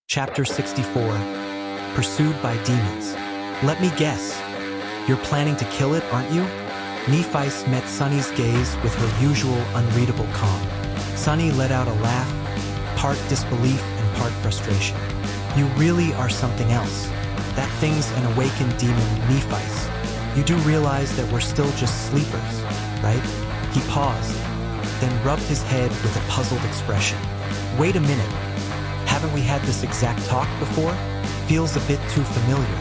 Chapter 64. Pursued by Demons. Let me guess. You're planning to kill it, aren't you? Nephice met Sunny's gaze with her usual unreadable calm. Sunny let out a laugh, part disbelief and part frustration. You really are something else. That thing's an awakened demon, Nephice. You do realize that we're still just sleepers, right? He paused, then rubbed his head with a puzzled expression. Wait a minute. Haven't we had this exact talk before? Feels a bit too familiar.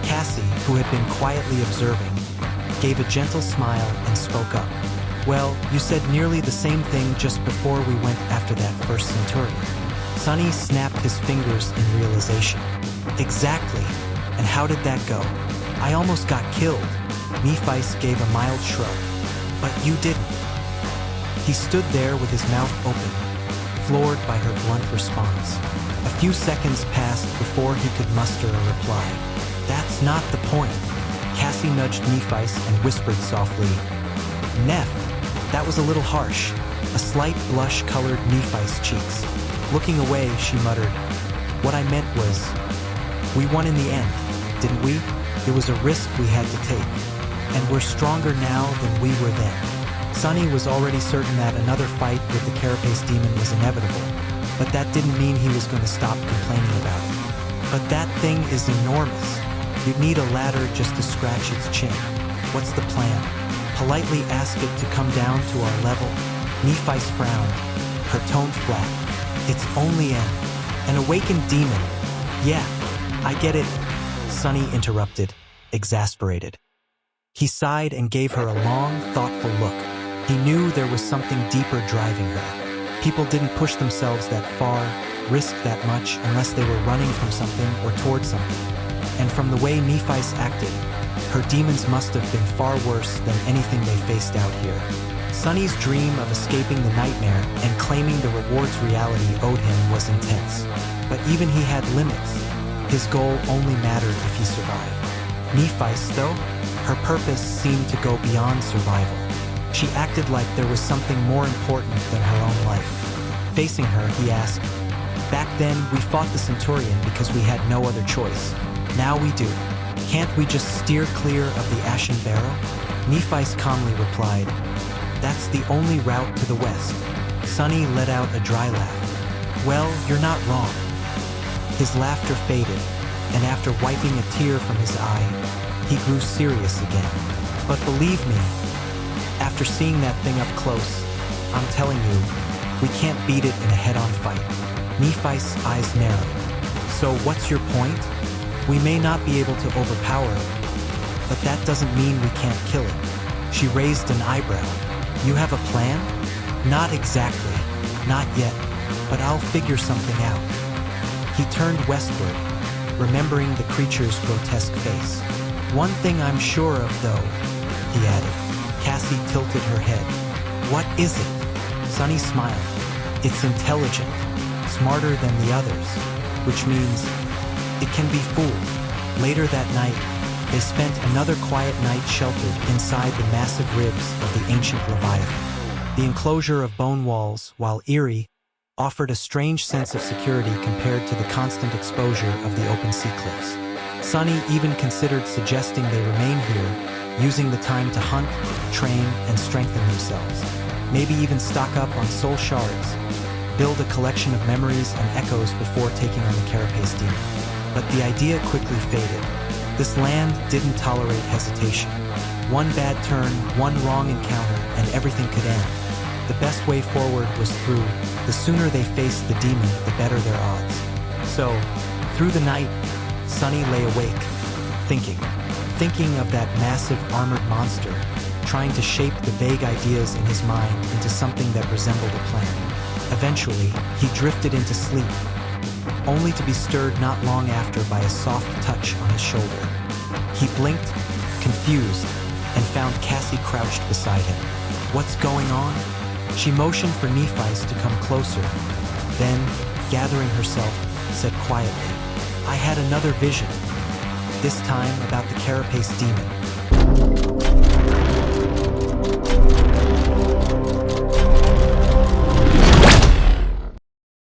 Cassie, who had been quietly observing, gave a gentle smile and spoke up. Well, you said nearly the same thing just before we went after that first Centurion. Sunny snapped his fingers in realization. Exactly. And how did that go? I almost got killed. Nephice gave a mild shrug. But you didn't. He stood there with his mouth open, floored by her blunt response. A few seconds passed before he could muster a reply. That's not the point. Cassie nudged Nephice and whispered softly, Neph, that was a little harsh. A slight blush colored Nephice's cheeks. Looking away, she muttered, what I meant was, we won in the end, didn't we? It was a risk we had to take. And we're stronger now than we were then. Sunny was already certain that another fight with the Carapace demon was inevitable, but that didn't mean he was going to stop complaining about it. But that thing is enormous. You'd need a ladder just to scratch its chin. What's the plan? Politely ask it to come down to our level? Nephice frowned, her tone flat. It's only an awakened demon. Yeah, I get it. Sunny interrupted, exasperated. He sighed and gave her a long, thoughtful look. He knew there was something deeper driving her. People didn't push themselves that far, risk that much, unless they were running from something or toward something. And from the way Nephice acted, her demons must have been far worse than anything they faced out here. Sunny's dream of escaping the nightmare and claiming the rewards reality owed him was intense. But even he had limits. His goal only mattered if he survived. Nephice, though, her purpose seemed to go beyond survival. She acted like there was something more important than her own life. Facing her, he asked, back then, we fought the Centurion because we had no other choice. Now we do. Can't we just steer clear of the Ashen Barrow? Nephice calmly replied, that's the only route to the west. Sunny let out a dry laugh. Well, you're not wrong. His laughter faded, and after wiping a tear from his eye, he grew serious again. But believe me, after seeing that thing up close, I'm telling you, we can't beat it in a head-on fight. Nephice's eyes narrowed. So what's your point? We may not be able to overpower it, but that doesn't mean we can't kill it. She raised an eyebrow. You have a plan? Not exactly. Not yet, but I'll figure something out. He turned westward, remembering the creature's grotesque face. One thing I'm sure of, though, he added. Cassie tilted her head. What is it? Sunny smiled. It's intelligent, smarter than the others, which means it can be fooled. Later that night, they spent another quiet night sheltered inside the massive ribs of the ancient Leviathan. The enclosure of bone walls, while eerie, offered a strange sense of security compared to the constant exposure of the open sea cliffs. Sunny even considered suggesting they remain here, using the time to hunt, train, and strengthen themselves. Maybe even stock up on soul shards, build a collection of memories and echoes before taking on the Carapace demon. But the idea quickly faded. This land didn't tolerate hesitation. One bad turn, one wrong encounter, and everything could end. The best way forward was through. The sooner they faced the demon, the better their odds. So, through the night, Sunny lay awake, thinking of that massive armored monster, trying to shape the vague ideas in his mind into something that resembled a plan. Eventually, he drifted into sleep, only to be stirred not long after by a soft touch on his shoulder. He blinked, confused, and found Cassie crouched beside him. What's going on? She motioned for Nephice to come closer, then, gathering herself, said quietly, I had another vision, this time about the Carapace demon.